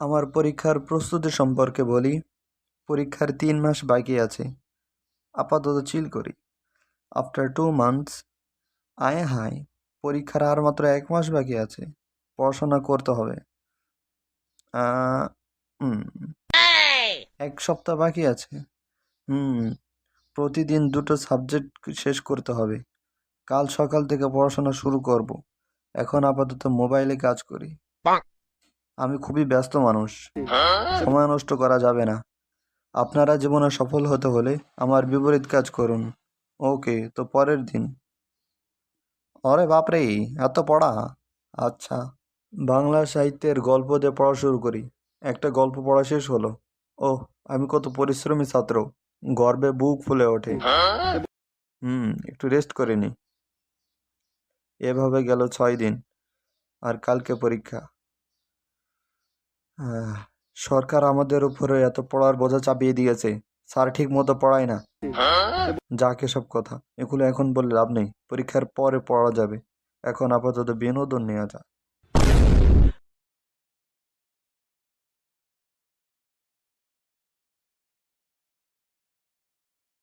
আমার পরীক্ষার প্রস্তুতি সম্পর্কে বলি। পরীক্ষার 3 মাস বাকি আছে। আপাতত চিল করি। আফটার 2 মান্থস, আয় হায়, পরীক্ষার আর মাত্র 1 মাস বাকি আছে। পড়াশোনা করতে হবে। আহ, হুম 1 সপ্তাহ বাকি আছে। হুম প্রতিদিন 2টো সাবজেক্ট শেষ করতে হবে। কাল সকাল থেকে পড়াশোনা শুরু করব। এখন আপাতত মোবাইলে কাজ করি। আমি খুবই ব্যস্ত মানুষ, সময় নষ্ট করা যাবে না। আপনারা জীবনে সফল হতে হলে আমার বিপরীত কাজ করুন। ওকে, তো পরের দিন। আরে বাপরে, এত পড়া! আচ্ছা, বাংলা সাহিত্যের গল্প দিয়ে পড়া শুরু করি। একটা গল্প পড়া শেষ হলো। ওহ, আমি কত পরিশ্রমী ছাত্র! গর্বে বুক ফুলে ওঠে। একটু রেস্ট করে নি। এভাবে গেল 6 দিন, আর কালকে পরীক্ষা। আহ, সরকার আমাদের উপরে এত পড়ার বোঝা চাপিয়ে দিয়েছে। স্যার ঠিক মতো পড়ায় না। যাক, এসব কথা এগুলো এখন বললে লাভ নেই। পরীক্ষার পরে পড়া যাবে। এখন আপাতত বিনোদন নেওয়া যাক।